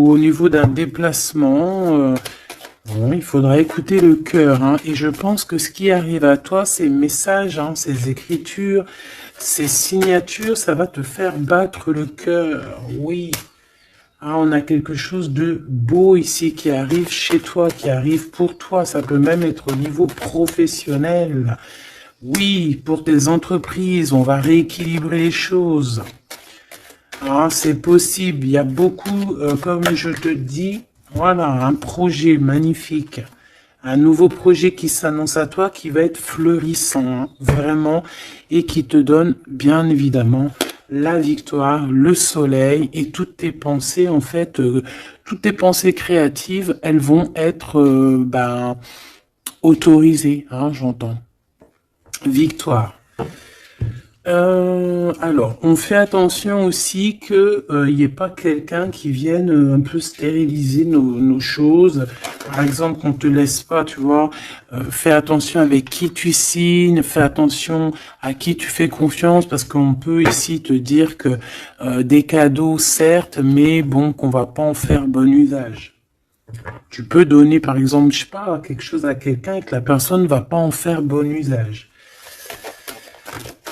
au niveau d'un déplacement, bon, il faudra écouter le cœur. Hein, et je pense que ce qui arrive à toi, ces messages, hein, ces écritures, ces signatures, ça va te faire battre le cœur. Oui. Ah, on a quelque chose de beau ici qui arrive chez toi, qui arrive pour toi. Ça peut même être au niveau professionnel. Oui, pour tes entreprises, on va rééquilibrer les choses. Ah, c'est possible. Il y a beaucoup, comme je te dis, voilà, un projet magnifique. Un nouveau projet qui s'annonce à toi, qui va être florissant, hein, vraiment, et qui te donne, bien évidemment, la victoire, le soleil, et toutes tes pensées, en fait, toutes tes pensées créatives, elles vont être autorisées, hein, j'entends. Victoire. Alors, on fait attention aussi que il n'y ait pas quelqu'un qui vienne un peu stériliser nos choses. Par exemple, qu'on te laisse pas, tu vois. Fais attention avec qui tu signes, fais attention à qui tu fais confiance, parce qu'on peut ici te dire que des cadeaux, certes, mais bon, qu'on va pas en faire bon usage. Tu peux donner, par exemple, je sais pas, quelque chose à quelqu'un et que la personne ne va pas en faire bon usage.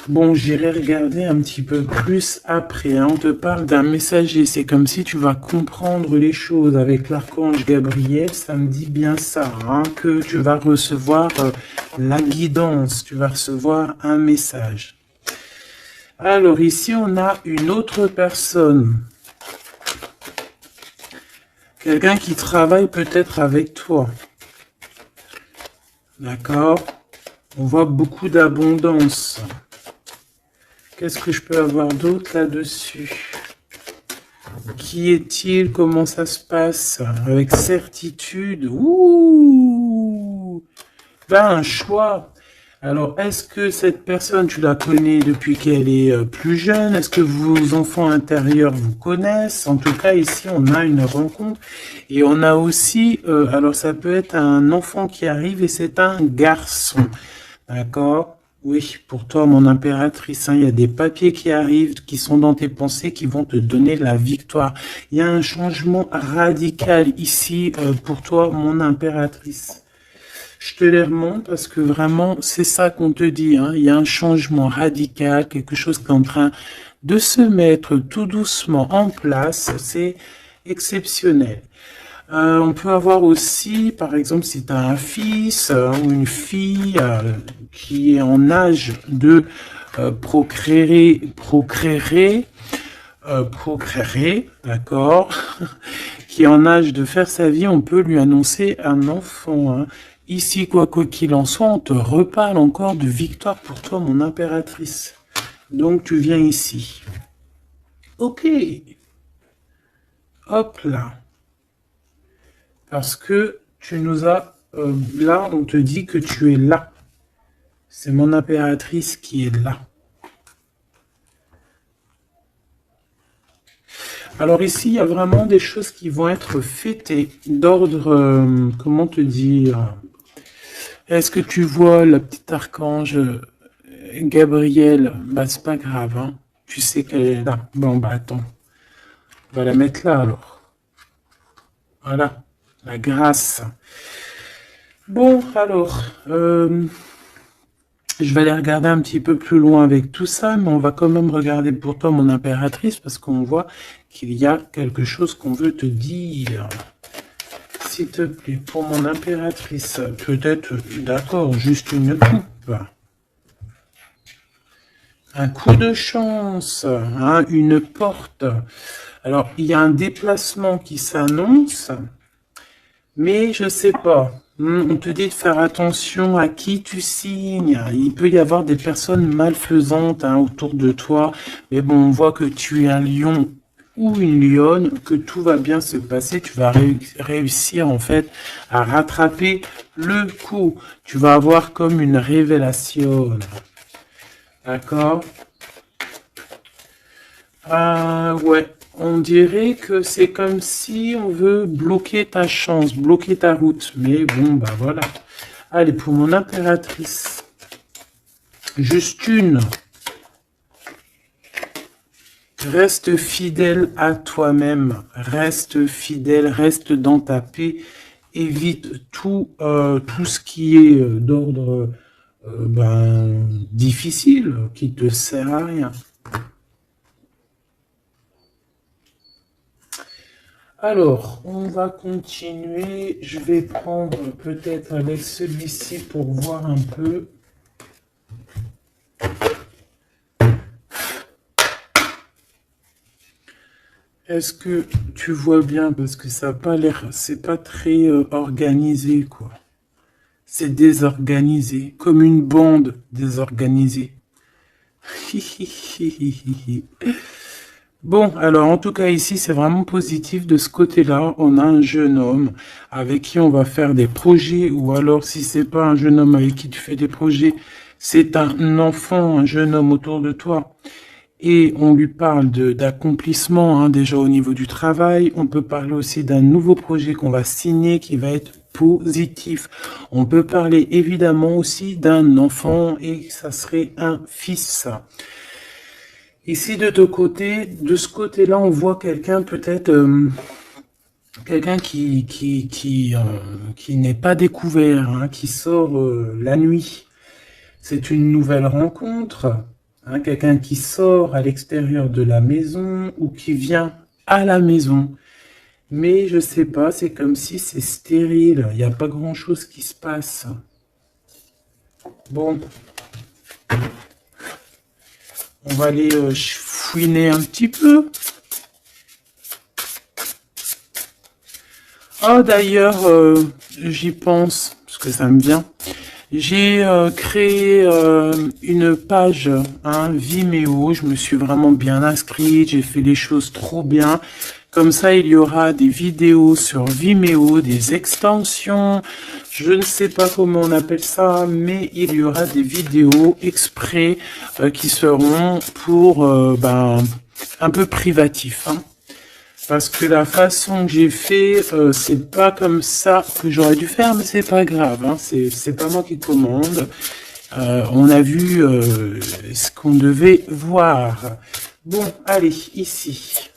Bon, j'irai regarder un petit peu plus après. Hein. On te parle d'un messager. C'est comme si tu vas comprendre les choses avec l'archange Gabriel. Ça me dit bien ça, hein, que tu vas recevoir la guidance. Tu vas recevoir un message. Alors ici, on a une autre personne. Quelqu'un qui travaille peut-être avec toi. D'accord? On voit beaucoup d'abondance. Qu'est-ce que je peux avoir d'autre là-dessus? Qui est-il? Comment ça se passe? Avec certitude. Ouh! Ben, un choix. Alors, est-ce que cette personne, tu la connais depuis qu'elle est plus jeune? Est-ce que vos enfants intérieurs vous connaissent? En tout cas, ici, on a une rencontre. Et on a aussi, alors ça peut être un enfant qui arrive et c'est un garçon. D'accord? Oui, pour toi, mon impératrice, hein, il y a des papiers qui arrivent, qui sont dans tes pensées, qui vont te donner la victoire. Il y a un changement radical ici pour toi, mon impératrice. Je te les remonte parce que vraiment, c'est ça qu'on te dit. Hein. Il y a un changement radical, quelque chose qui est en train de se mettre tout doucement en place. C'est exceptionnel. On peut avoir aussi, par exemple, si tu as un fils ou une fille qui est en âge de procréer, d'accord, qui est en âge de faire sa vie, on peut lui annoncer un enfant. Hein. Ici, quoi qu'il en soit, on te reparle encore de victoire pour toi, mon impératrice. Donc, tu viens ici. Ok. Hop là. Parce que tu nous as... là, on te dit que tu es là. C'est mon impératrice qui est là. Alors ici, il y a vraiment des choses qui vont être fêtées d'ordre... comment te dire? Est-ce que tu vois la petite archange Gabriel? Bah, c'est pas grave, hein. Tu sais qu'elle est là. Bon, bah, attends. On va la mettre là, alors. Voilà. La grâce. Bon, alors, je vais aller regarder un petit peu plus loin avec tout ça, mais on va quand même regarder pour toi, mon impératrice, parce qu'on voit qu'il y a quelque chose qu'on veut te dire. S'il te plaît, pour mon impératrice, peut-être, d'accord, juste une coupe. Un coup de chance, hein, une porte. Alors, il y a un déplacement qui s'annonce, mais je sais pas. On te dit de faire attention à qui tu signes. Il peut y avoir des personnes malfaisantes autour de toi. Mais bon, on voit que tu es un lion ou une lionne, que tout va bien se passer. Tu vas réussir en fait à rattraper le coup. Tu vas avoir comme une révélation. D'accord? Ouais. On dirait que c'est comme si on veut bloquer ta chance, bloquer ta route. Mais bon, bah voilà. Allez, pour mon impératrice. Juste une. Reste fidèle à toi-même, reste fidèle, reste dans ta paix, évite tout ce qui est d'ordre difficile, qui te sert à rien. Alors, on va continuer. Je vais prendre peut-être avec celui-ci pour voir un peu. Est-ce que tu vois bien? Parce que ça n'a pas l'air, c'est pas très organisé, quoi. C'est désorganisé, comme une bande désorganisée. Bon, alors en tout cas ici, c'est vraiment positif. De ce côté-là, on a un jeune homme avec qui on va faire des projets, ou alors si c'est pas un jeune homme avec qui tu fais des projets, c'est un enfant, un jeune homme autour de toi. Et on lui parle d'accomplissement, hein, déjà au niveau du travail. On peut parler aussi d'un nouveau projet qu'on va signer qui va être positif. On peut parler évidemment aussi d'un enfant et ça serait un fils. Ici de ce côté-là, on voit quelqu'un peut-être quelqu'un qui n'est pas découvert, hein, qui sort la nuit. C'est une nouvelle rencontre. Hein, quelqu'un qui sort à l'extérieur de la maison ou qui vient à la maison. Mais je sais pas, c'est comme si c'est stérile. Il n'y a pas grand-chose qui se passe. Bon. On va aller fouiner un petit peu. Ah, d'ailleurs, j'y pense, parce que ça me vient. J'ai créé une page, hein, Vimeo. Je me suis vraiment bien inscrite. J'ai fait les choses trop bien. Comme ça, il y aura des vidéos sur Vimeo, des extensions. Je ne sais pas comment on appelle ça, mais il y aura des vidéos exprès qui seront pour un peu privatif, hein. Parce que la façon que j'ai fait, c'est pas comme ça que j'aurais dû faire, mais c'est pas grave, hein. C'est pas moi qui commande. On a vu ce qu'on devait voir. Bon, allez, ici.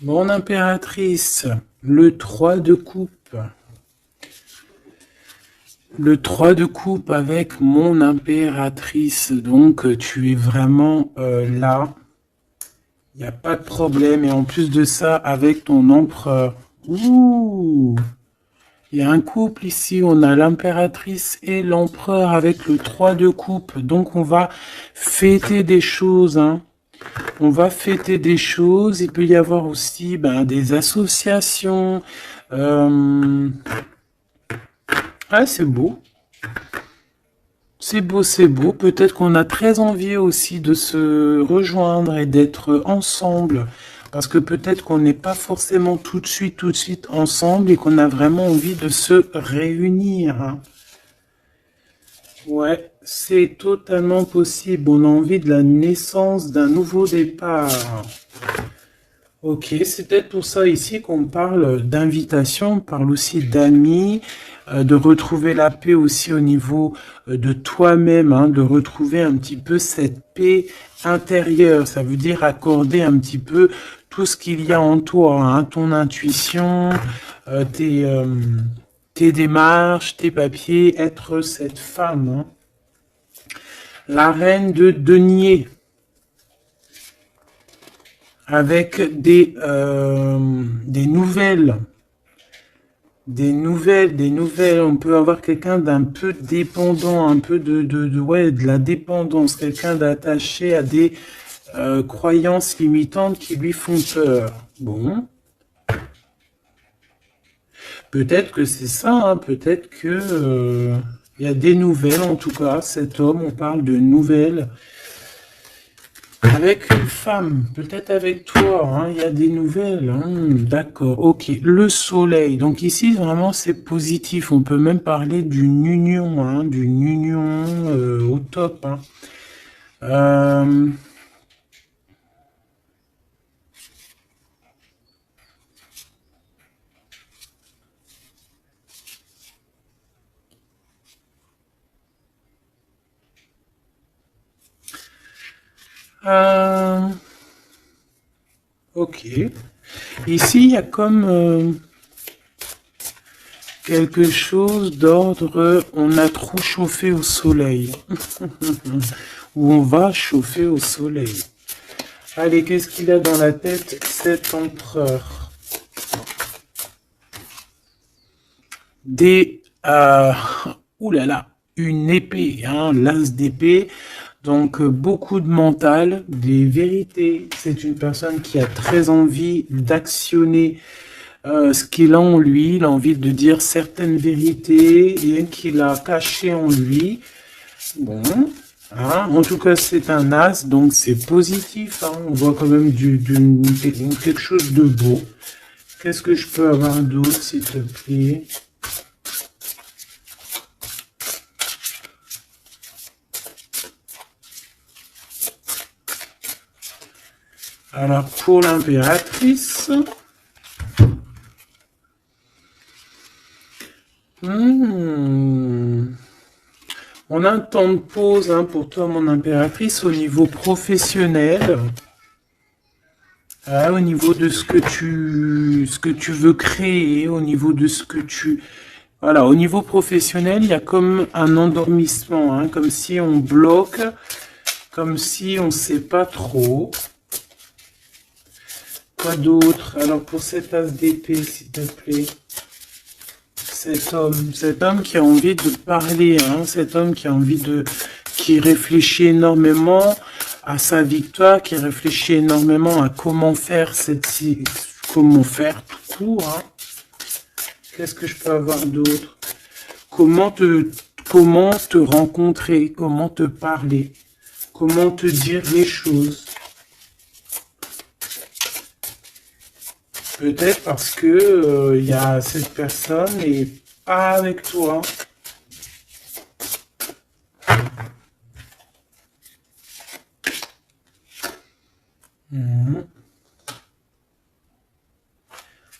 Mon impératrice, le 3 de coupe. Le 3 de coupe avec mon impératrice. Donc, tu es vraiment là. Il n'y a pas de problème. Et en plus de ça, avec ton empereur. Ouh! Il y a un couple ici. On a l'impératrice et l'empereur avec le 3 de coupe. Donc, on va fêter des choses, hein. On va fêter des choses. Il peut y avoir aussi des associations. Ah, c'est beau. C'est beau, c'est beau. Peut-être qu'on a très envie aussi de se rejoindre et d'être ensemble. Parce que peut-être qu'on n'est pas forcément tout de suite ensemble et qu'on a vraiment envie de se réunir, hein. Ouais, c'est totalement possible. On a envie de la naissance d'un nouveau départ. Ok, c'est peut-être pour ça ici qu'on parle d'invitation, on parle aussi d'amis, de retrouver la paix aussi au niveau de toi-même, hein, de retrouver un petit peu cette paix intérieure. Ça veut dire accorder un petit peu tout ce qu'il y a en toi, hein, ton intuition, tes démarches, tes papiers, être cette femme, hein. La reine de denier. Avec des nouvelles. Des nouvelles. On peut avoir quelqu'un d'un peu dépendant, un peu de la dépendance, quelqu'un d'attaché à des croyances limitantes qui lui font peur. Bon. Peut-être que c'est ça, hein, peut-être que il y a des nouvelles, en tout cas, cet homme, on parle de nouvelles. Avec une femme, peut-être avec toi, hein, il y a des nouvelles, hein, d'accord, ok. Le soleil, donc ici vraiment c'est positif, on peut même parler d'une union, hein, au top, hein. Ok. Ici, il y a comme quelque chose d'ordre, on a trop chauffé au soleil. Ou on va chauffer au soleil. Allez, qu'est-ce qu'il a dans la tête, cet empereur? Ouh là là, une épée, hein, l'as d'épée. Donc, beaucoup de mental, des vérités. C'est une personne qui a très envie d'actionner ce qu'il a en lui. Il a envie de dire certaines vérités et qu'il a cachées en lui. Bon, hein, en tout cas, c'est un as, donc c'est positif. Hein, on voit quand même quelque chose de beau. Qu'est-ce que je peux avoir d'autre, s'il te plaît? Alors, pour l'impératrice, on a un temps de pause hein, pour toi, mon impératrice, au niveau professionnel, au niveau de ce que tu veux créer, au niveau de ce que tu... Voilà, au niveau professionnel, il y a comme un endormissement, hein, comme si on bloque, comme si on ne sait pas trop. Quoi d'autre? Alors pour cet as d'épée, s'il te plaît. Cet homme qui a envie de parler, hein, cet homme qui a envie de, qui réfléchit énormément à sa victoire, qui réfléchit énormément à comment faire comment faire tout court, hein. Qu'est-ce que je peux avoir d'autre? Comment te rencontrer, comment te parler, comment te dire les choses. Peut-être parce que y a cette personne et pas avec toi.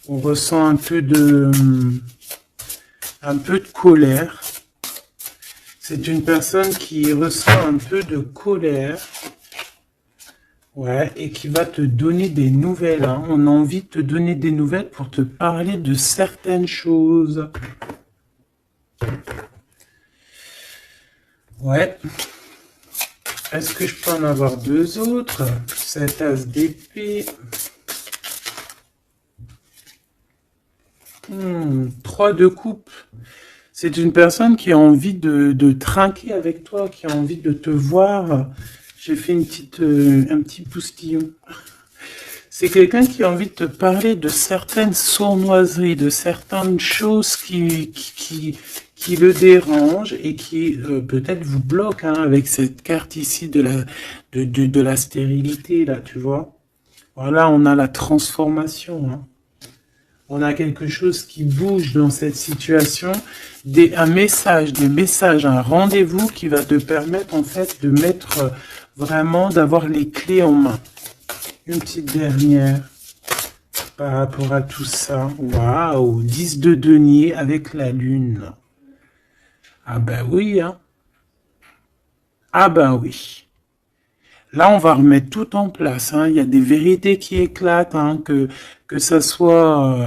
On ressent un peu de colère. C'est une personne qui ressent un peu de colère. Ouais, et qui va te donner des nouvelles. Hein. On a envie de te donner des nouvelles pour te parler de certaines choses. Ouais. Est-ce que je peux en avoir deux autres? Cet as d'épée. 3 de coupe. C'est une personne qui a envie de trinquer avec toi, qui a envie de te voir. J'ai fait un petit postillon. C'est quelqu'un qui a envie de te parler de certaines sournoiseries, de certaines choses qui le dérangent et qui peut-être vous bloquent hein, avec cette carte ici de la stérilité, là, tu vois. Voilà, on a la transformation. Hein. On a quelque chose qui bouge dans cette situation, un message, un rendez-vous qui va te permettre en fait de mettre vraiment, d'avoir les clés en main. Une petite dernière par rapport à tout ça. Waouh, 10 de denier avec la lune. Ah ben oui, hein. Ah ben oui. Là, on va remettre tout en place. Hein. Il y a des vérités qui éclatent, hein, que ça soit...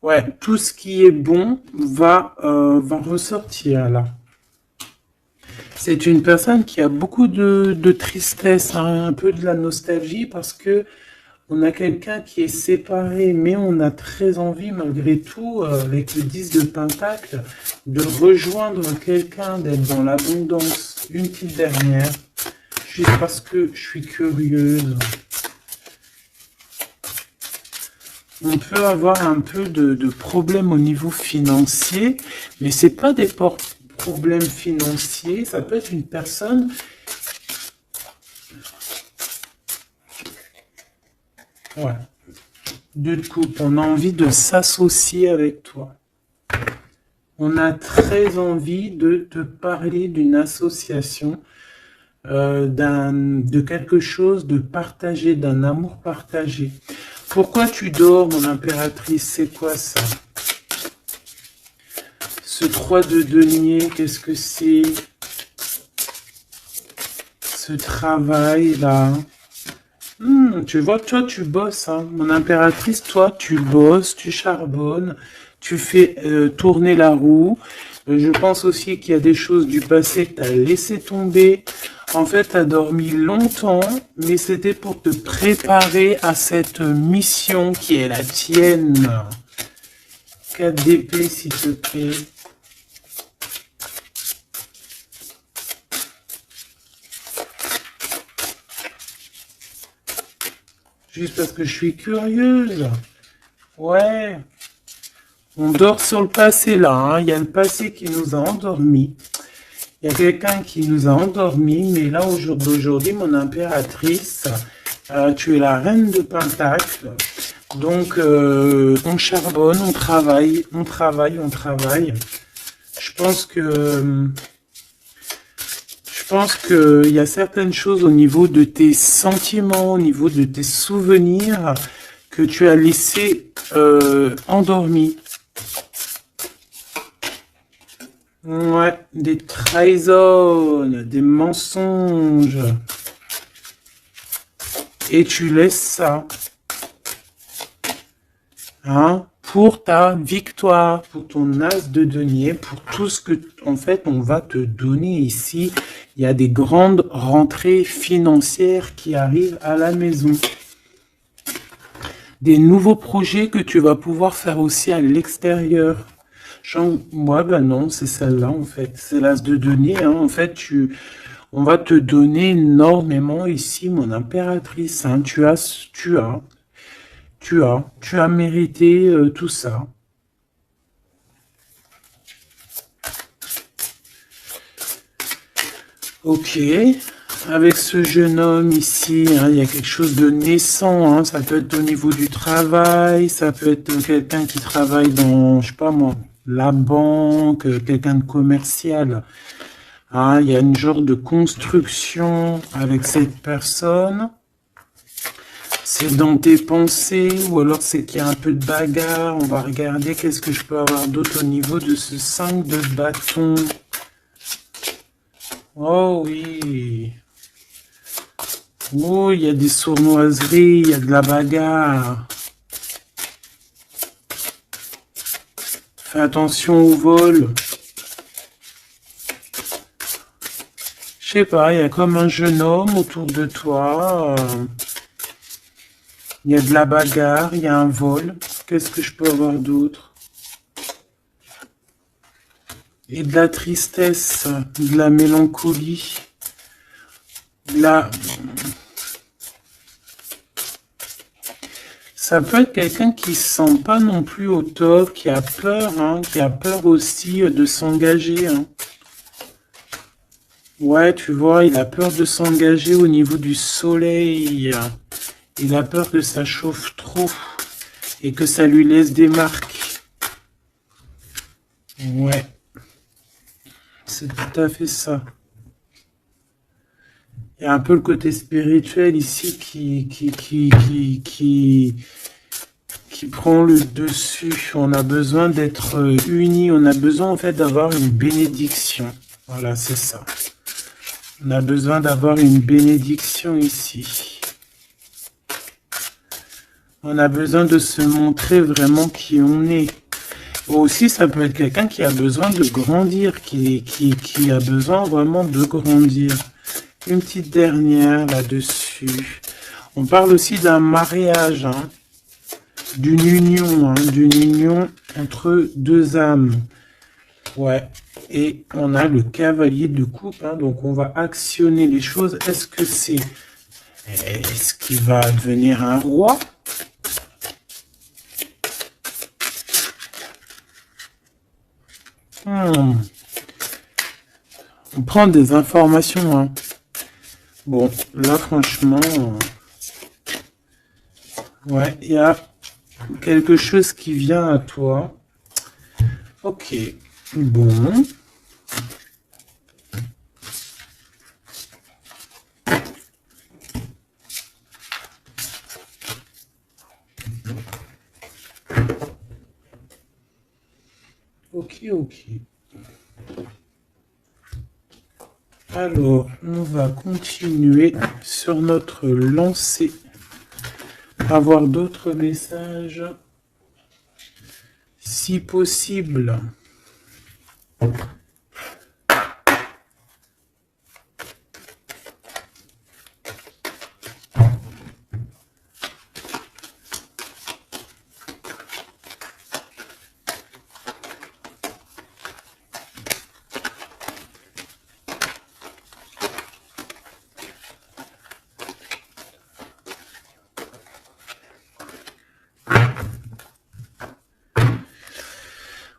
ouais, tout ce qui est bon va ressortir là. C'est une personne qui a beaucoup de tristesse, hein, un peu de la nostalgie, parce que on a quelqu'un qui est séparé, mais on a très envie, malgré tout, avec le 10 de Pentacle, de rejoindre quelqu'un, d'être dans l'abondance. Une petite dernière, juste parce que je suis curieuse. On peut avoir un peu de problèmes au niveau financier, mais c'est pas des problèmes financiers, ça peut être une personne... Ouais. Deux de coupe, on a envie de s'associer avec toi. On a très envie de te parler d'une association, de quelque chose de partagé, d'un amour partagé. Pourquoi tu dors, mon impératrice? C'est quoi ça? Ce 3 de denier, qu'est-ce que c'est? ce travail-là. Tu vois, toi, tu bosses, hein. Mon impératrice, toi, tu bosses, tu charbonnes, tu fais tourner la roue. Je pense aussi qu'il y a des choses du passé que tu as laissé tomber. En fait, tu as dormi longtemps, mais c'était pour te préparer à cette mission qui est la tienne. 4 d'épée, s'il te plaît. Juste parce que je suis curieuse. Ouais. On dort sur le passé là, hein. Il y a le passé qui nous a endormis. Il y a quelqu'un qui nous a endormis, mais là, au jour d'aujourd'hui, mon impératrice, tu es la reine de Pentacle. Donc, on charbonne, on travaille, on travaille, on travaille. Je pense qu'il y a certaines choses au niveau de tes sentiments, au niveau de tes souvenirs, que tu as laissé endormis. Ouais, des trahisons, des mensonges. Et tu laisses ça. Hein, pour ta victoire, pour ton as de denier, pour tout ce que, en fait, on va te donner ici. Il y a des grandes rentrées financières qui arrivent à la maison. Des nouveaux projets que tu vas pouvoir faire aussi à l'extérieur. Moi, ben non, c'est celle-là, en fait. C'est l'as de denier, hein. En fait, on va te donner énormément ici, mon impératrice, hein. Tu as mérité tout ça. Ok, avec ce jeune homme ici, hein, il y a quelque chose de naissant, hein. Ça peut être au niveau du travail, ça peut être quelqu'un qui travaille dans, je sais pas moi, la banque, quelqu'un de commercial. Hein, il y a une genre de construction avec cette personne. C'est dans tes pensées, ou alors c'est qu'il y a un peu de bagarre. On va regarder qu'est-ce que je peux avoir d'autre au niveau de ce 5 de bâton. Oh oui. Oh, il y a des sournoiseries, il y a de la bagarre. Fais attention au vol. Je sais pas, il y a comme un jeune homme autour de toi. Il y a de la bagarre, il y a un vol. Qu'est-ce que je peux avoir d'autre? Et de la tristesse, de la mélancolie. Ça peut être quelqu'un qui se sent pas non plus au top, qui a peur, hein, qui a peur aussi de s'engager. Hein. Ouais, tu vois, il a peur de s'engager au niveau du soleil. Il a peur que ça chauffe trop et que ça lui laisse des marques. Ouais, c'est tout à fait ça. Il y a un peu le côté spirituel ici qui prend le dessus. On a besoin d'être unis. On a besoin en fait d'avoir une bénédiction. Voilà, c'est ça. On a besoin d'avoir une bénédiction ici. On a besoin de se montrer vraiment qui on est. Aussi, ça peut être quelqu'un qui a besoin de grandir, qui a besoin vraiment de grandir. Une petite dernière là-dessus. On parle aussi d'un mariage, hein, d'une union entre deux âmes. Ouais. Et on a le cavalier de coupe, hein, donc on va actionner les choses. Est-ce qu'il va devenir un roi? On prend des informations, hein. Bon, là, franchement, ouais, il y a quelque chose qui vient à toi. Ok, bon. Ok. Alors, on va continuer sur notre lancée. Avoir d'autres messages, si possible.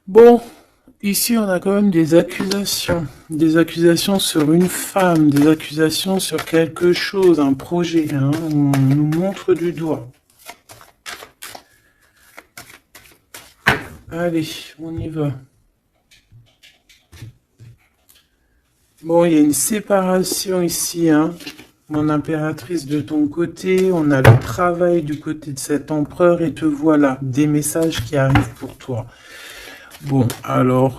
Bon, ici on a quand même des accusations sur une femme, des accusations sur quelque chose, un projet, hein, on nous montre du doigt. Allez, on y va. Bon, il y a une séparation ici, hein, mon impératrice de ton côté, on a le travail du côté de cet empereur et te voilà, des messages qui arrivent pour toi. Bon, alors,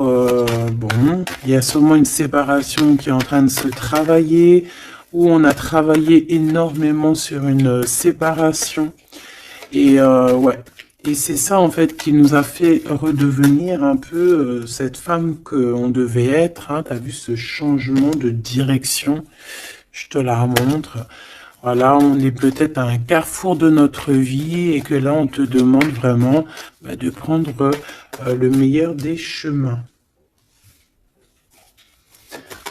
bon, il y a sûrement une séparation qui est en train de se travailler, où on a travaillé énormément sur une séparation. Et ouais, et c'est ça en fait qui nous a fait redevenir un peu cette femme qu'on devait être. Hein. Tu as vu ce changement de direction, je te la remontre. Voilà, on est peut-être à un carrefour de notre vie et que là, on te demande vraiment de prendre le meilleur des chemins.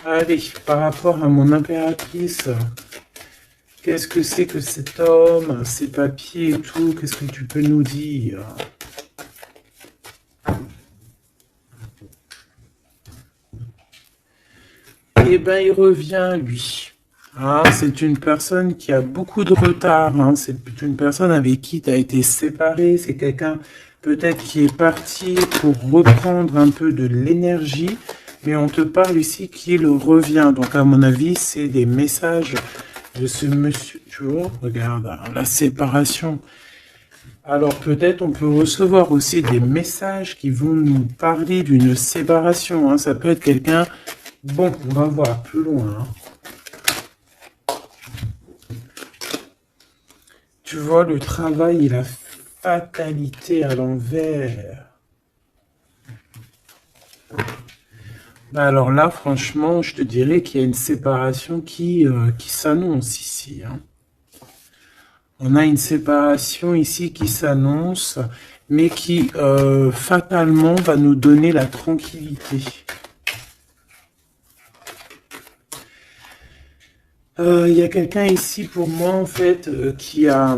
Allez, par rapport à mon impératrice, qu'est-ce que c'est que cet homme, ses papiers et tout, qu'est-ce que tu peux nous dire? Eh ben, il revient, lui. Ah, c'est une personne qui a beaucoup de retard, hein. C'est une personne avec qui tu as été séparé, c'est quelqu'un peut-être qui est parti pour reprendre un peu de l'énergie, mais on te parle ici qu'il revient. Donc à mon avis, c'est des messages de ce monsieur, tu vois, regarde, la séparation. Alors peut-être on peut recevoir aussi des messages qui vont nous parler d'une séparation, hein. Ça peut être quelqu'un, bon, on va voir plus loin, hein. Tu vois, le travail et la fatalité à l'envers. Alors là, franchement, je te dirais qu'il y a une séparation qui s'annonce ici. Hein. On a une séparation ici qui s'annonce, mais qui fatalement va nous donner la tranquillité. Il y a quelqu'un ici pour moi en fait qui a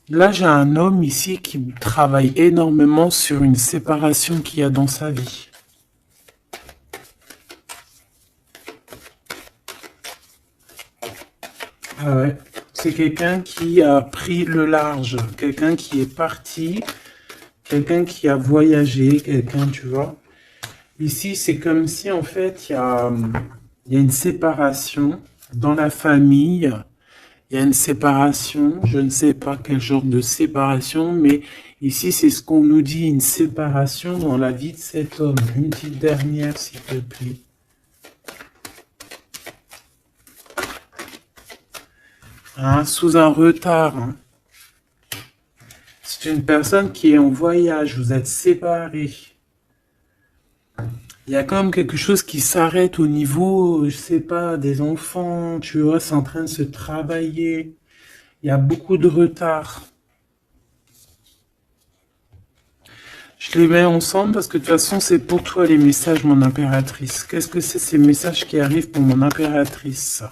là j'ai un homme ici qui travaille énormément sur une séparation qu'il y a dans sa vie. Ah ouais, c'est quelqu'un qui a pris le large, quelqu'un qui est parti, quelqu'un qui a voyagé, quelqu'un, tu vois. Ici, c'est comme si, en fait, il y a une séparation dans la famille. Il y a une séparation. Je ne sais pas quel genre de séparation, mais ici, c'est ce qu'on nous dit, une séparation dans la vie de cet homme. Une petite dernière, s'il te plaît. Hein, sous un retard. Hein. C'est une personne qui est en voyage. Vous êtes séparés. Il y a quand même quelque chose qui s'arrête au niveau, je sais pas, des enfants, tu vois, c'est en train de se travailler. Il y a beaucoup de retard. Je les mets ensemble parce que de toute façon, c'est pour toi les messages, mon impératrice. Qu'est-ce que c'est ces messages qui arrivent pour mon impératrice?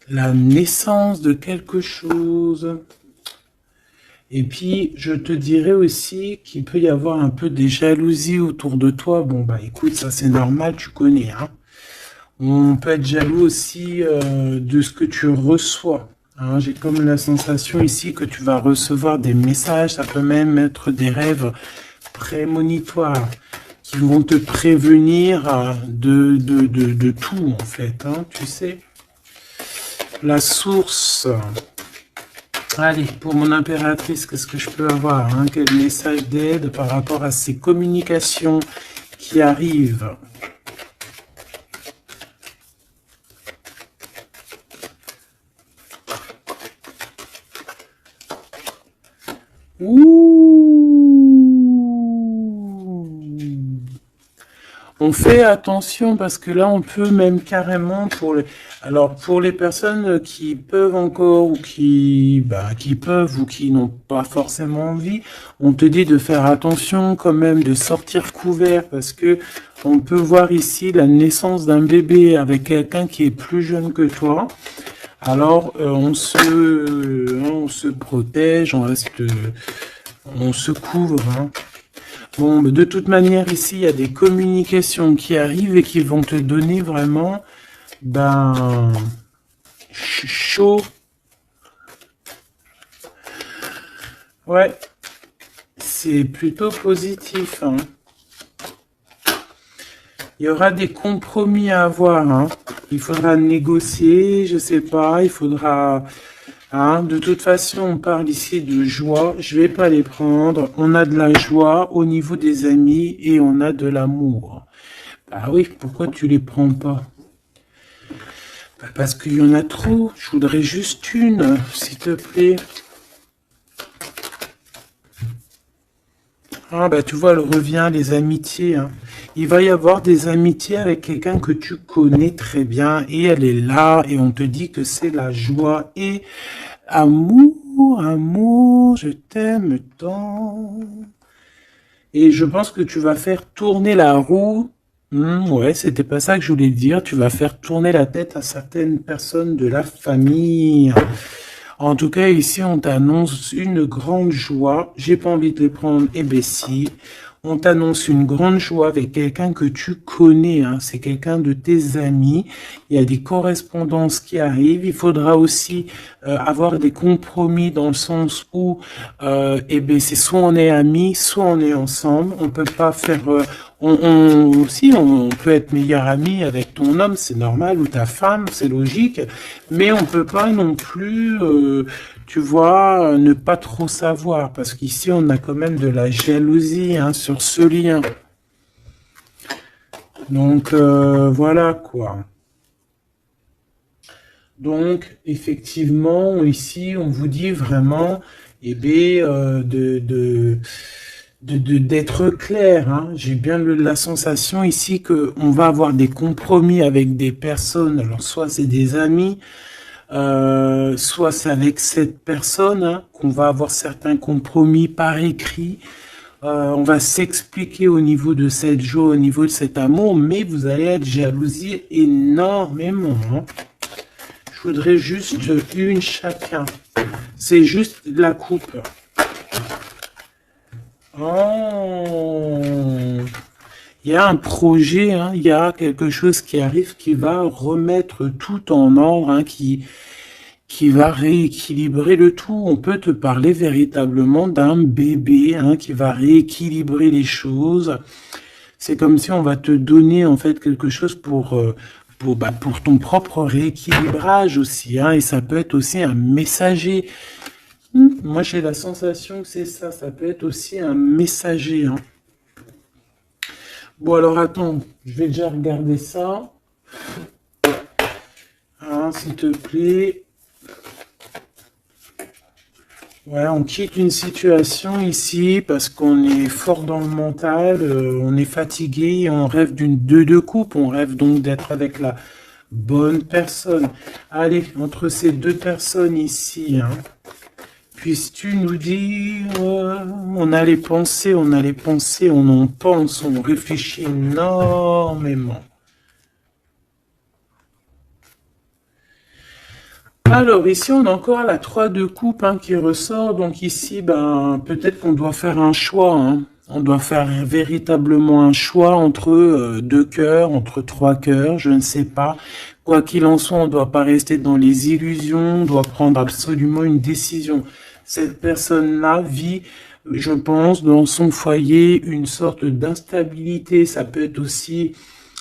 La naissance de quelque chose. Et puis, je te dirais aussi qu'il peut y avoir un peu des jalousies autour de toi. Bon, bah écoute, ça c'est normal, tu connais. Hein. On peut être jaloux aussi de ce que tu reçois. Hein. J'ai comme la sensation ici que tu vas recevoir des messages. Ça peut même être des rêves prémonitoires qui vont te prévenir de tout, en fait. Hein, tu sais. La source. Allez, pour mon impératrice, qu'est-ce que je peux avoir, hein? Quel message d'aide par rapport à ces communications qui arrivent? On fait attention parce que là, on peut même carrément alors pour les personnes qui peuvent encore ou qui peuvent ou qui n'ont pas forcément envie, on te dit de faire attention quand même, de sortir couvert parce que on peut voir ici la naissance d'un bébé avec quelqu'un qui est plus jeune que toi. Alors, on se protège, on se couvre, hein. Bon, de toute manière, ici, il y a des communications qui arrivent et qui vont te donner vraiment, chaud. Ouais, c'est plutôt positif, hein. Il y aura des compromis à avoir, hein. Il faudra négocier, je sais pas, il faudra... Hein, de toute façon, on parle ici de joie. Je vais pas les prendre. On a de la joie au niveau des amis et on a de l'amour. Bah oui, pourquoi tu les prends pas? Bah parce qu'il y en a trop. Je voudrais juste une, s'il te plaît. Ah bah tu vois, elle revient, les amitiés, hein. Il va y avoir des amitiés avec quelqu'un que tu connais très bien et elle est là et on te dit que c'est la joie et amour, amour, je t'aime tant. Et je pense que tu vas faire tourner la roue. Ouais, c'était pas ça que je voulais dire. Tu vas faire tourner la tête à certaines personnes de la famille. En tout cas, ici, on t'annonce une grande joie. J'ai pas envie de les prendre, eh ben si. On t'annonce une grande joie avec quelqu'un que tu connais, hein. C'est quelqu'un de tes amis. Il y a des correspondances qui arrivent. Il faudra aussi avoir des compromis dans le sens où, eh ben, c'est soit on est amis, soit on est ensemble. On peut pas faire... si, on peut être meilleur ami avec ton homme, c'est normal, ou ta femme, c'est logique. Mais on peut pas non plus... tu vois, ne pas trop savoir, parce qu'ici, on a quand même de la jalousie, hein, sur ce lien. Donc, voilà, quoi. Donc, effectivement, ici, on vous dit vraiment, eh bien, d'être clair, hein. J'ai bien la sensation ici que on va avoir des compromis avec des personnes, alors soit c'est des amis, soit c'est avec cette personne, hein, qu'on va avoir certains compromis par écrit. On va s'expliquer au niveau de cette joie, au niveau de cet amour, mais vous allez être jalousie énormément, hein. Je voudrais juste une chacun. C'est juste la coupe. Oh, il y a un projet, hein, il y a quelque chose qui arrive qui va remettre tout en ordre, hein, qui va rééquilibrer le tout. On peut te parler véritablement d'un bébé, hein, qui va rééquilibrer les choses. C'est comme si on va te donner en fait quelque chose pour ton propre rééquilibrage aussi, hein, et ça peut être aussi un messager. Moi j'ai la sensation que c'est ça, ça peut être aussi un messager, hein. Bon alors attends, je vais déjà regarder ça, hein, s'il te plaît. Ouais, on quitte une situation ici parce qu'on est fort dans le mental, on est fatigué, on rêve d'une deux coupe, on rêve donc d'être avec la bonne personne. Allez, entre ces deux personnes ici, hein, puisses-tu nous dire, on a les pensées, on en pense, on réfléchit énormément. Alors ici on a encore la 3 de coupe, hein, qui ressort, donc ici peut-être qu'on doit faire un choix, hein. On doit faire véritablement un choix entre deux cœurs, entre trois cœurs, je ne sais pas. Quoi qu'il en soit, on ne doit pas rester dans les illusions, on doit prendre absolument une décision. Cette personne-là vit, je pense, dans son foyer une sorte d'instabilité. Ça peut être aussi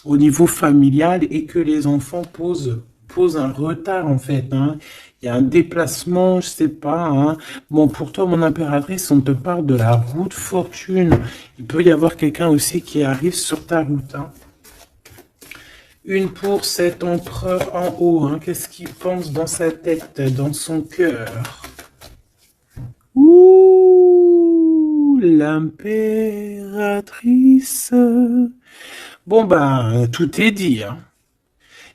au niveau familial et que les enfants posent suppose un retard en fait, hein. Il y a un déplacement, je sais pas, hein. Bon, pour toi, mon impératrice, on te parle de la route fortune. Il peut y avoir quelqu'un aussi qui arrive sur ta route, hein. Une pour cet empereur en haut, hein. Qu'est-ce qu'il pense dans sa tête, dans son cœur? Ouh, l'impératrice. Bon, ben, tout est dit, hein.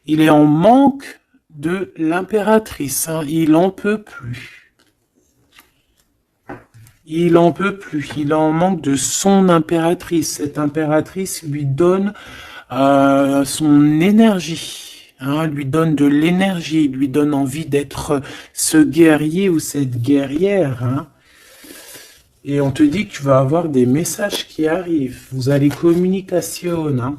Il est en manque de l'impératrice, hein. Il en peut plus. Il en peut plus. Il est en manque de son impératrice. Cette impératrice lui donne son énergie, hein, lui donne de l'énergie, lui donne envie d'être ce guerrier ou cette guerrière, hein. Et on te dit que tu vas avoir des messages qui arrivent. Vous allez communication, hein.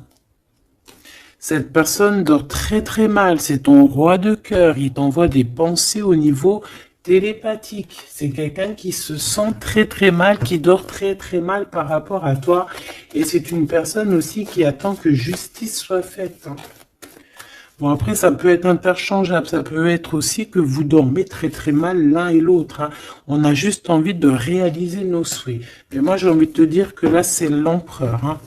Cette personne dort très très mal, c'est ton roi de cœur, il t'envoie des pensées au niveau télépathique. C'est quelqu'un qui se sent très très mal, qui dort très très mal par rapport à toi. Et c'est une personne aussi qui attend que justice soit faite, hein. Bon, après, ça peut être interchangeable, ça peut être aussi que vous dormez très très mal l'un et l'autre, hein. On a juste envie de réaliser nos souhaits. Mais moi, j'ai envie de te dire que là, c'est l'empereur, hein.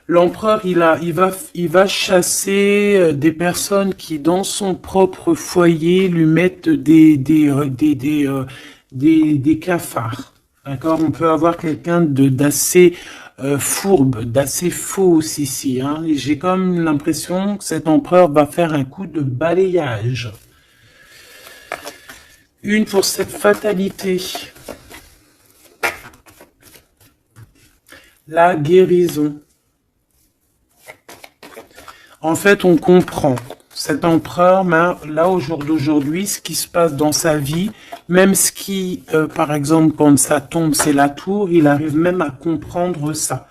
L'empereur, il va chasser des personnes qui, dans son propre foyer, lui mettent des cafards. D'accord? On peut avoir quelqu'un d'assez fourbe, d'assez faux aussi, hein. Et j'ai comme l'impression que cet empereur va faire un coup de balayage. Une pour cette fatalité. La guérison. En fait, on comprend. Cet empereur, là, au jour d'aujourd'hui, ce qui se passe dans sa vie, même ce qui, par exemple, quand ça tombe, c'est la tour, il arrive même à comprendre ça.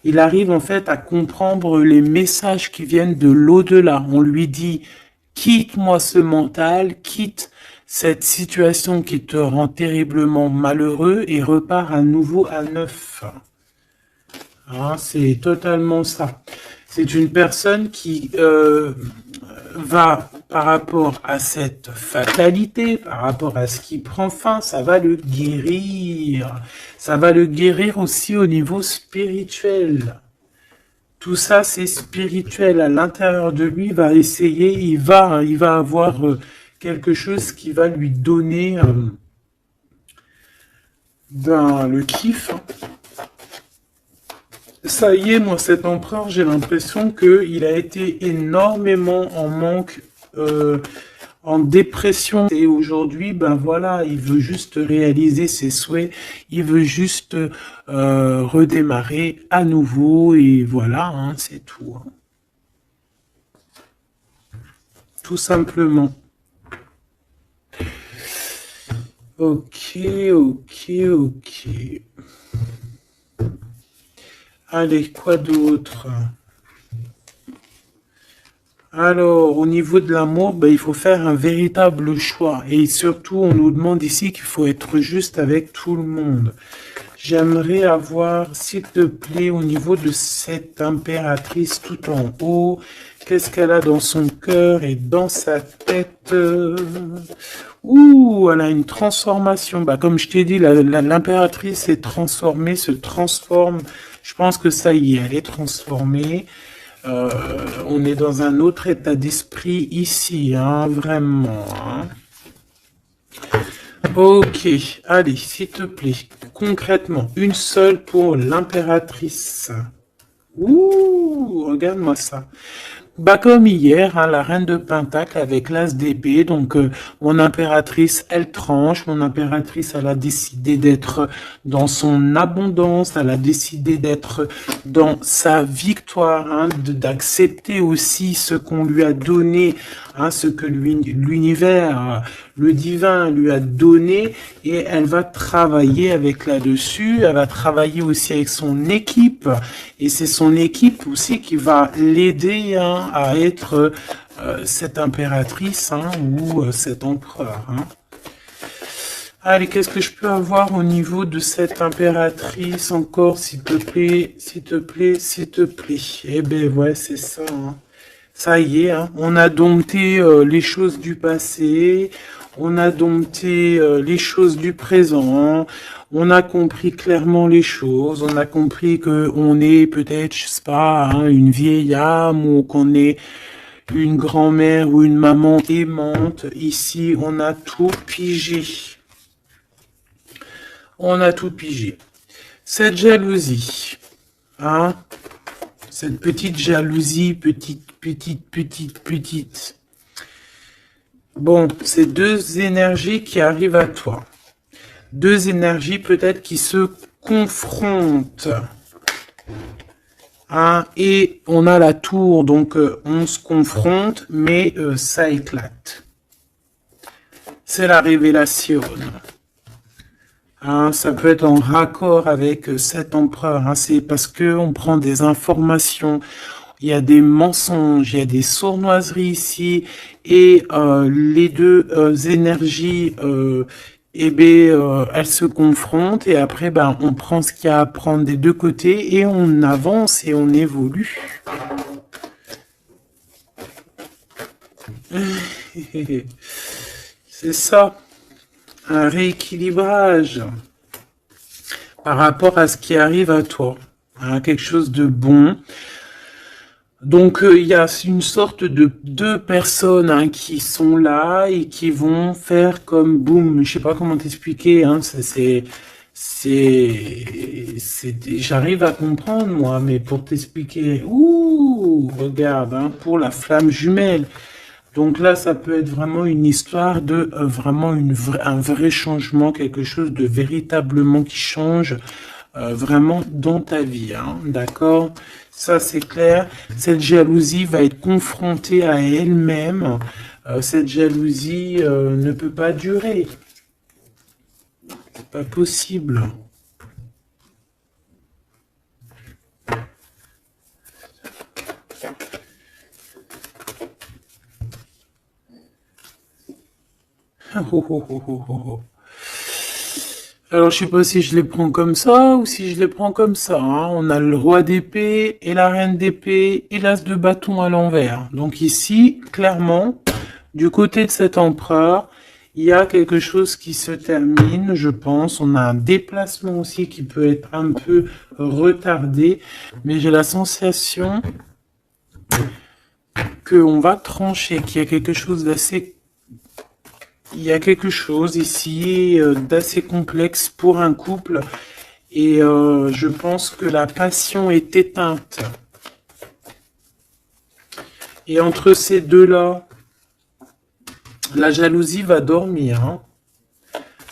Il arrive, en fait, à comprendre les messages qui viennent de l'au-delà. On lui dit, quitte-moi ce mental, quitte cette situation qui te rend terriblement malheureux et repars à nouveau à neuf. Ah, c'est totalement ça. C'est une personne qui va, par rapport à cette fatalité, par rapport à ce qui prend fin, ça va le guérir. Ça va le guérir aussi au niveau spirituel. Tout ça, c'est spirituel. À l'intérieur de lui, il va essayer, il va avoir quelque chose qui va lui donner le kiff. Ça y est, moi, cet empereur, j'ai l'impression qu'il a été énormément en manque, en dépression. Et aujourd'hui, ben voilà, il veut juste réaliser ses souhaits. Il veut juste redémarrer à nouveau. Et voilà, hein, c'est tout, hein. Tout simplement. Ok, ok, ok. Allez, quoi d'autre? Alors, au niveau de l'amour, ben, il faut faire un véritable choix. Et surtout, on nous demande ici qu'il faut être juste avec tout le monde. J'aimerais avoir, s'il te plaît, au niveau de cette impératrice tout en haut, qu'est-ce qu'elle a dans son cœur et dans sa tête? Ouh, elle a une transformation. Bah, comme je t'ai dit, l'impératrice est transformée, se transforme. Je pense que ça y est, elle est transformée. On est dans un autre état d'esprit ici, hein, vraiment, hein. Ok, allez, s'il te plaît, concrètement, une seule pour l'impératrice. Ouh, regarde-moi ça. Bah comme hier, hein, la reine de Pentacle avec l'as d'épée, donc mon impératrice, elle tranche, mon impératrice, elle a décidé d'être dans son abondance, elle a décidé d'être dans sa victoire, hein, d'accepter aussi ce qu'on lui a donné, hein, ce que l'univers, le divin lui a donné, et elle va travailler avec là-dessus, elle va travailler aussi avec son équipe, et c'est son équipe aussi qui va l'aider, hein, à être cette impératrice, hein, ou cet empereur, hein. Allez, qu'est-ce que je peux avoir au niveau de cette impératrice encore, s'il te plaît, s'il te plaît, s'il te plaît. Eh ben ouais, c'est ça, hein. Ça y est, hein, on a dompté les choses du passé, on a dompté les choses du présent, on a compris clairement les choses, on a compris que on est peut-être, je sais pas, hein, une vieille âme ou qu'on est une grand-mère ou une maman aimante. Ici, on a tout pigé. On a tout pigé. Cette jalousie, hein, cette petite jalousie, petite. Bon, c'est deux énergies qui arrivent à toi. Deux énergies peut-être qui se confrontent. Hein, et on a la tour, donc on se confronte, mais ça éclate. C'est la révélation. Hein, ça peut être en raccord avec cet empereur. Hein, c'est parce que on prend des informations. Il y a des mensonges, il y a des sournoiseries ici, et les deux énergies, elles se confrontent, et après, ben, on prend ce qu'il y a à prendre des deux côtés, et on avance et on évolue. C'est ça, un rééquilibrage par rapport à ce qui arrive à toi, hein, quelque chose de bon. Donc il y a une sorte de deux personnes, hein, qui sont là et qui vont faire comme boum, je sais pas comment t'expliquer, hein, j'arrive à comprendre moi, mais pour t'expliquer, ouh, regarde, hein, pour la flamme jumelle. Donc là, ça peut être vraiment une histoire de vraiment un vrai changement, quelque chose de véritablement qui change vraiment dans ta vie, hein, d'accord? Ça, c'est clair. Cette jalousie va être confrontée à elle-même. Cette jalousie ne peut pas durer. C'est pas possible. Alors, je sais pas si je les prends comme ça ou si je les prends comme ça. Hein. On a le roi d'épée et la reine d'épée et l'as de bâton à l'envers. Donc ici, clairement, du côté de cet empereur, il y a quelque chose qui se termine, je pense. On a un déplacement aussi qui peut être un peu retardé. Mais j'ai la sensation qu'on va trancher, qu'il y a quelque chose d'assez... Il y a quelque chose ici d'assez complexe pour un couple. Et je pense que la passion est éteinte. Et entre ces deux-là, la jalousie va dormir. Hein.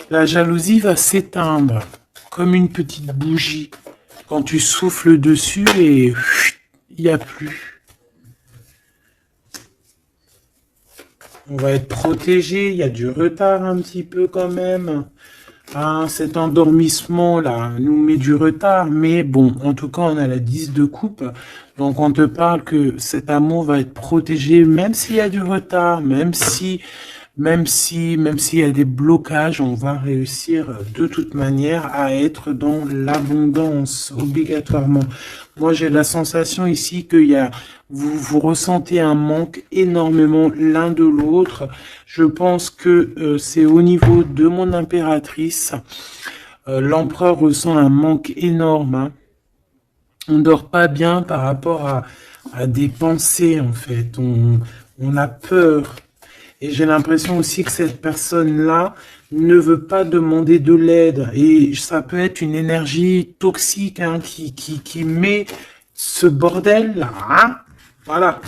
La jalousie va s'éteindre comme une petite bougie. Quand tu souffles dessus et il n'y a plus. On va être protégé, il y a du retard un petit peu quand même. Ah, cet endormissement-là nous met du retard, mais bon, en tout cas, on a la 10 de coupe. Donc, on te parle que cet amour va être protégé, même s'il y a du retard, même s'il y a des blocages, on va réussir de toute manière à être dans l'abondance, obligatoirement. Moi, j'ai la sensation ici que vous ressentez un manque énormément l'un de l'autre. Je pense que c'est au niveau de mon impératrice. L'empereur ressent un manque énorme. Hein. On dort pas bien par rapport à des pensées, en fait. On a peur. Et j'ai l'impression aussi que cette personne-là ne veut pas demander de l'aide. Et ça peut être une énergie toxique, hein, qui met ce bordel-là. Hein. Voilà.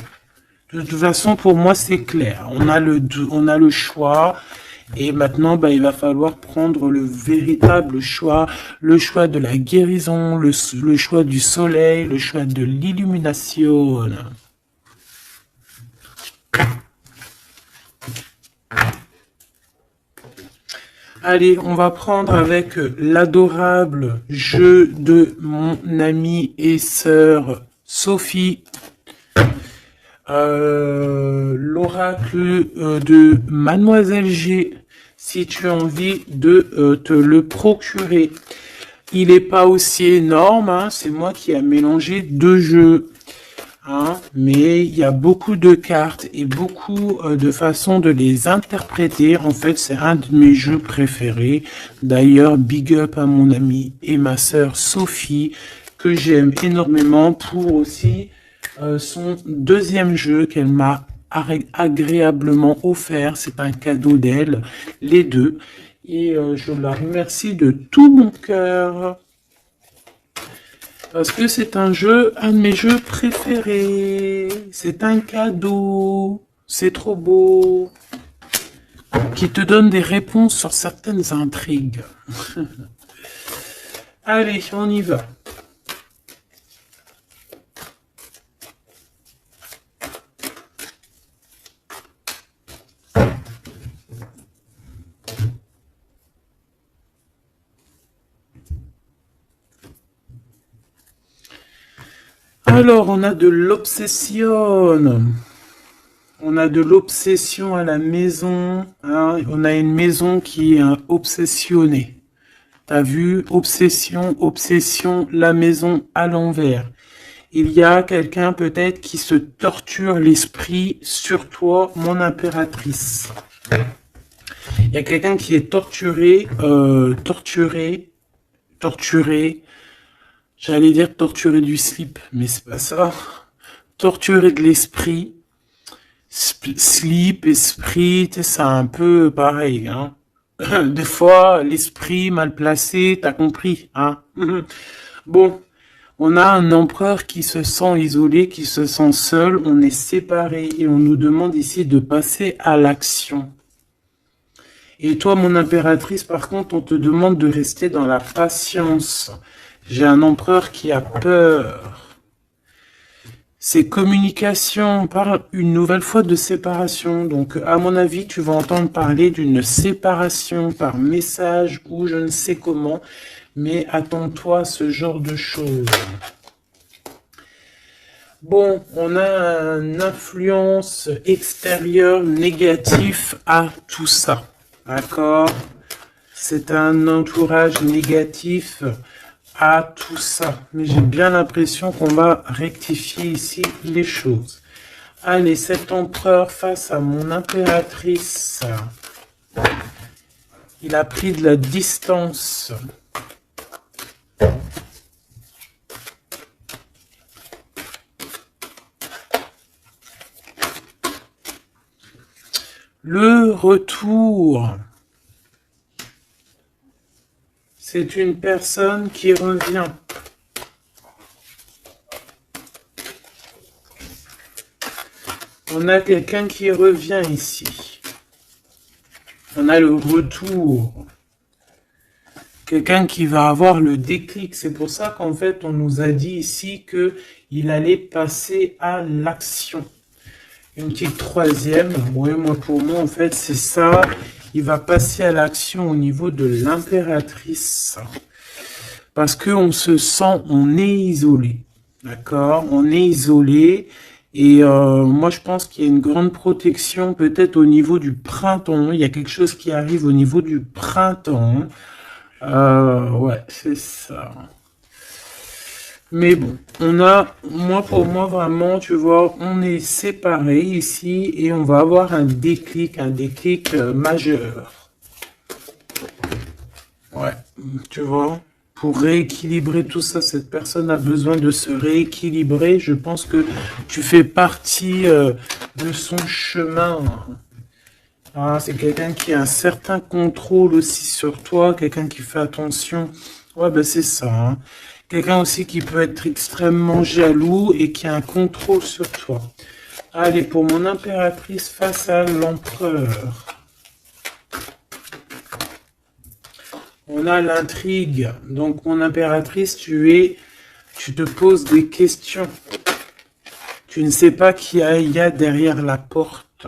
De toute façon, pour moi, c'est clair. On a le choix. Et maintenant, bah, il va falloir prendre le véritable choix. Le choix de la guérison, le choix du soleil, le choix de l'illumination. Allez, on va prendre avec l'adorable jeu de mon amie et sœur Sophie. L'oracle de Mademoiselle G, si tu as envie de te le procurer. Il n'est pas aussi énorme, hein, c'est moi qui ai mélangé deux jeux. Hein. mais il y a beaucoup de cartes et beaucoup de façons de les interpréter. En fait, c'est un de mes jeux préférés. D'ailleurs, big up à mon amie et ma sœur Sophie, que j'aime énormément pour aussi son deuxième jeu qu'elle m'a agréablement offert. C'est un cadeau d'elle, les deux. Et je la remercie de tout mon cœur. Parce que c'est un jeu, un de mes jeux préférés. C'est un cadeau. C'est trop beau. Qui te donne des réponses sur certaines intrigues. Allez, on y va. Alors, on a de l'obsession. On a de l'obsession à la maison. Hein. On a une maison qui est obsessionnée. T'as vu? Obsession, obsession, la maison à l'envers. Il y a quelqu'un peut-être qui se torture l'esprit sur toi, mon impératrice. Il y a quelqu'un qui est torturé. J'allais dire torturé du slip, mais c'est pas ça. Torturé de l'esprit. Slip, esprit, c'est un peu pareil, hein. Des fois, l'esprit mal placé, t'as compris, hein. Bon, on a un empereur qui se sent isolé, qui se sent seul, on est séparés et on nous demande ici de passer à l'action. Et toi, mon impératrice, par contre, on te demande de rester dans la patience. J'ai un empereur qui a peur. C'est communication, on parle une nouvelle fois de séparation. Donc, à mon avis, tu vas entendre parler d'une séparation par message ou je ne sais comment. Mais attends-toi à ce genre de choses. Bon, on a une influence extérieure négative à tout ça. D'accord? C'est un entourage négatif à tout ça. Mais j'ai bien l'impression qu'on va rectifier ici les choses. Allez, cet empereur face à mon impératrice. Il a pris de la distance. Le retour. C'est une personne qui revient. On a quelqu'un qui revient ici. On a le retour. Quelqu'un qui va avoir le déclic. C'est pour ça qu'en fait, on nous a dit ici qu'il allait passer à l'action. Une petite troisième. Ouais, moi, pour moi, en fait, c'est ça. Il va passer à l'action au niveau de l'impératrice. Parce qu'on se sent, on est isolé. D'accord? On est isolé. Et moi, je pense qu'il y a une grande protection peut-être au niveau du printemps. Il y a quelque chose qui arrive au niveau du printemps. Ouais, c'est ça. Mais bon, on a, pour moi, vraiment, tu vois, on est séparés ici et on va avoir un déclic majeur. Ouais, tu vois, pour rééquilibrer tout ça, cette personne a besoin de se rééquilibrer. Je pense que tu fais partie de son chemin. Ah, c'est quelqu'un qui a un certain contrôle aussi sur toi, quelqu'un qui fait attention. Ouais, ben c'est ça, hein. Quelqu'un aussi qui peut être extrêmement jaloux et qui a un contrôle sur toi. Allez, pour mon impératrice face à l'empereur. On a l'intrigue. Donc, mon impératrice, tu te poses des questions. Tu ne sais pas qui il y a derrière la porte.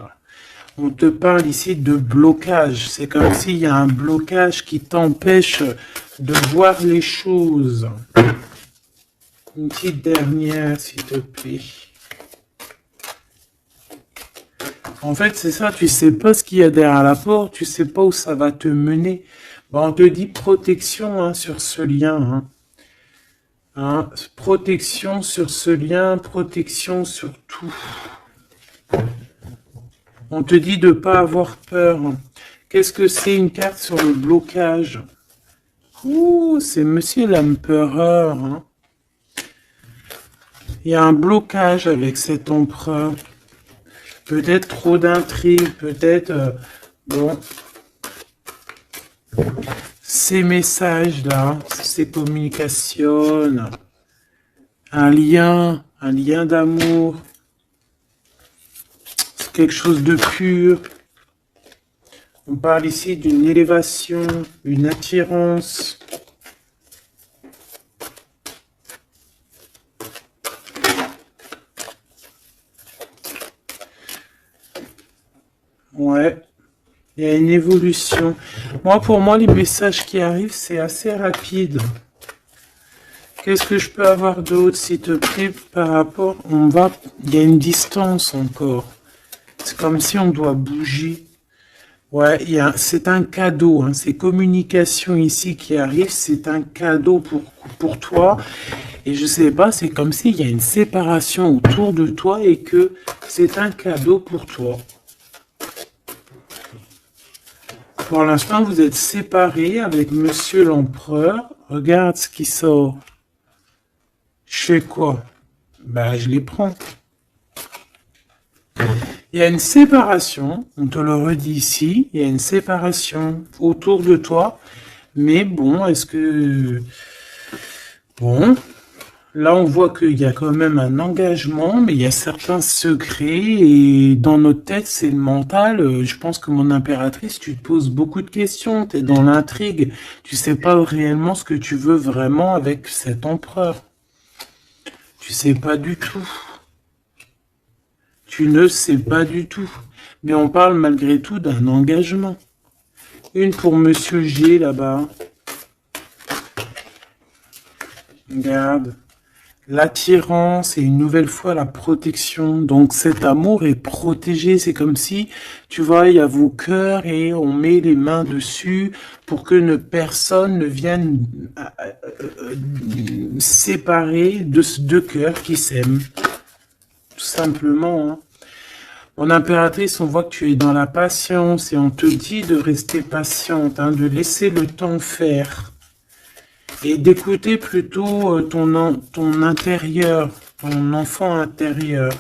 On te parle ici de blocage. C'est comme s'il y a un blocage qui t'empêche de voir les choses. Une petite dernière, s'il te plaît. En fait, c'est ça, tu sais pas ce qu'il y a derrière la porte, tu sais pas où ça va te mener. Bon, on te dit protection hein, sur ce lien. Hein. Hein, protection sur ce lien, protection sur tout. On te dit de ne pas avoir peur. Qu'est-ce que c'est une carte sur le blocage? Ouh, c'est Monsieur l'Empereur. Hein. Il y a un blocage avec cet empereur. Peut-être trop d'intrigues, peut-être... bon. Ces messages-là, ces communications, un lien d'amour, c'est quelque chose de pur. On parle ici d'une élévation, une attirance. Ouais, il y a une évolution. Pour moi, les messages qui arrivent, c'est assez rapide. Qu'est-ce que je peux avoir d'autre, s'il te plaît, par rapport... Il y a une distance encore. C'est comme si on doit bouger. Ouais, c'est un cadeau. Hein. Ces communications ici qui arrivent, c'est un cadeau pour toi. Et je sais pas, c'est comme s'il y a une séparation autour de toi et que c'est un cadeau pour toi. Pour l'instant, vous êtes séparés avec Monsieur l'Empereur. Regarde ce qui sort. Je fais quoi? Bah, je les prends. Il y a une séparation, on te le redit ici, il y a une séparation autour de toi. Mais bon, est-ce que... Bon, là on voit qu'il y a quand même un engagement, mais il y a certains secrets. Et dans notre tête, c'est le mental. Je pense que mon impératrice, tu te poses beaucoup de questions. Tu es dans l'intrigue. Tu sais pas réellement ce que tu veux vraiment avec cet empereur. Tu sais pas du tout. Tu ne sais pas du tout. Mais on parle malgré tout d'un engagement. Une pour Monsieur G là-bas. Regarde. L'attirance et une nouvelle fois la protection. Donc cet amour est protégé. C'est comme si, tu vois, il y a vos cœurs et on met les mains dessus pour que personne ne vienne séparer de ces deux cœurs qui s'aiment. Tout simplement. Hein. Mon impératrice, on voit que tu es dans la patience et on te dit de rester patiente, hein, de laisser le temps faire et d'écouter plutôt ton intérieur, ton enfant intérieur.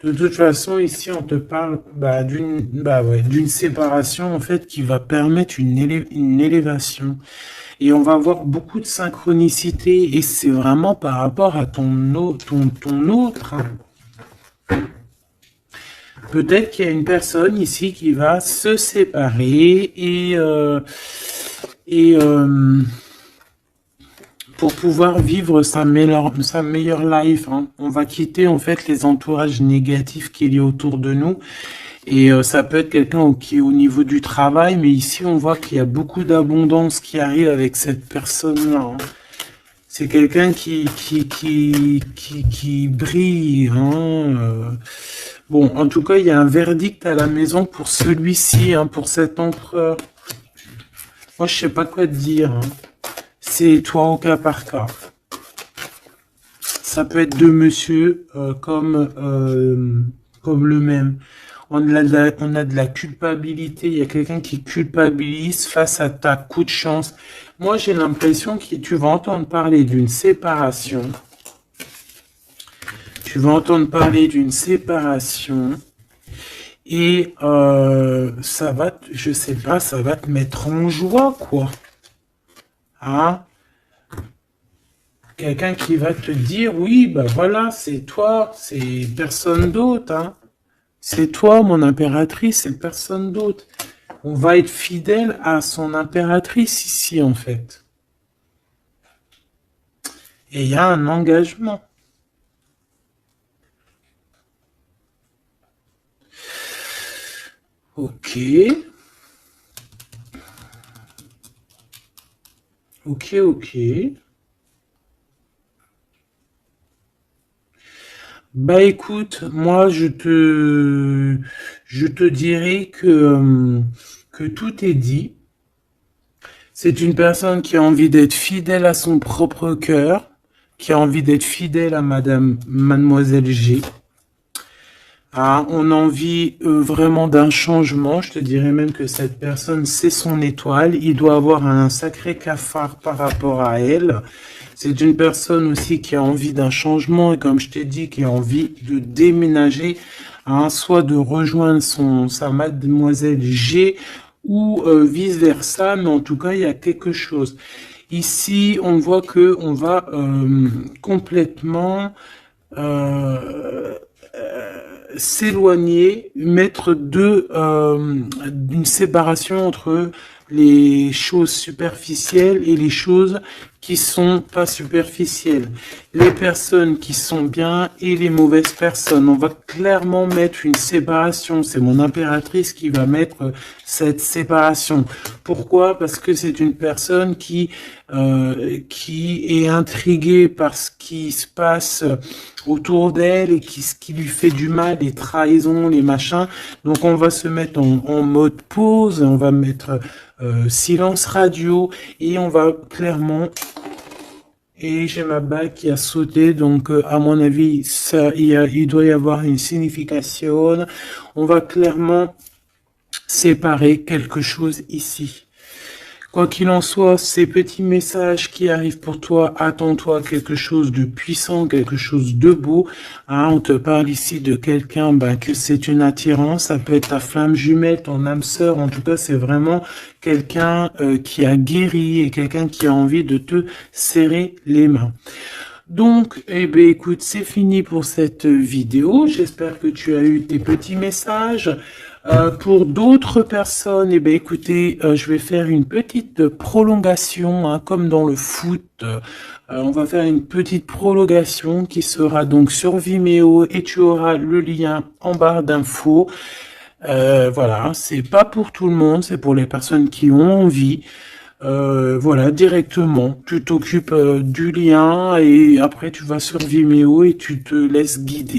De toute façon, ici, on te parle d'une séparation en fait qui va permettre une élévation. Et on va avoir beaucoup de synchronicité. Et c'est vraiment par rapport à ton autre. Hein. Peut-être qu'il y a une personne ici qui va se séparer pour pouvoir vivre sa meilleure life. Hein. On va quitter en fait les entourages négatifs qu'il y a autour de nous. Et ça peut être quelqu'un qui est au niveau du travail, mais ici on voit qu'il y a beaucoup d'abondance qui arrive avec cette personne-là. Hein. C'est quelqu'un qui brille. Hein. Bon, en tout cas, il y a un verdict à la maison pour celui-ci, hein, pour cet empereur. Moi, je sais pas quoi te dire. Hein. C'est toi au cas par cas. Ça peut être deux monsieur comme le même. On a de la culpabilité. Il y a quelqu'un qui culpabilise face à ta coup de chance. Moi, j'ai l'impression que tu vas entendre parler d'une séparation. Tu vas entendre parler d'une séparation. Et ça va, je sais pas, ça va te mettre en joie, quoi. Hein? Quelqu'un qui va te dire, oui, bah voilà, c'est toi, c'est personne d'autre, hein. C'est toi, mon impératrice, c'est personne d'autre. On va être fidèle à son impératrice ici, en fait. Et il y a un engagement. Ok. Ok. Bah écoute, moi je te dirais que tout est dit. C'est une personne qui a envie d'être fidèle à son propre cœur, qui a envie d'être fidèle à Mademoiselle G. Ah, on a envie vraiment d'un changement. Je te dirais même que cette personne, c'est son étoile. Il doit avoir un sacré cafard par rapport à elle. C'est une personne aussi qui a envie d'un changement et comme je t'ai dit, qui a envie de déménager, hein, soit de rejoindre sa Mademoiselle G ou vice-versa, mais en tout cas, il y a quelque chose. Ici, on voit que on va complètement s'éloigner, mettre une séparation entre les choses superficielles et les choses qui sont pas superficielles. Les personnes qui sont bien et les mauvaises personnes. On va clairement mettre une séparation. C'est mon impératrice qui va mettre cette séparation. Pourquoi? Parce que c'est une personne qui est intriguée par ce qui se passe autour d'elle et ce qui lui fait du mal, les trahisons, les machins. Donc on va se mettre en mode pause, on va mettre silence radio et on va clairement... Et j'ai ma bague qui a sauté, donc à mon avis, il doit y avoir une signification. On va clairement séparer quelque chose ici. Quoi qu'il en soit, ces petits messages qui arrivent pour toi, attends-toi quelque chose de puissant, quelque chose de beau. Hein, on te parle ici de quelqu'un que c'est une attirance, ça peut être ta flamme jumelle, ton âme sœur. En tout cas, c'est vraiment quelqu'un qui a guéri et quelqu'un qui a envie de te serrer les mains. Donc, écoute, c'est fini pour cette vidéo. J'espère que tu as eu tes petits messages. Pour d'autres personnes, écoutez, je vais faire une petite prolongation, hein, comme dans le foot. On va faire une petite prolongation qui sera donc sur Vimeo et tu auras le lien en barre d'infos. Voilà, c'est pas pour tout le monde, c'est pour les personnes qui ont envie. Voilà, directement, tu t'occupes du lien et après tu vas sur Vimeo et tu te laisses guider.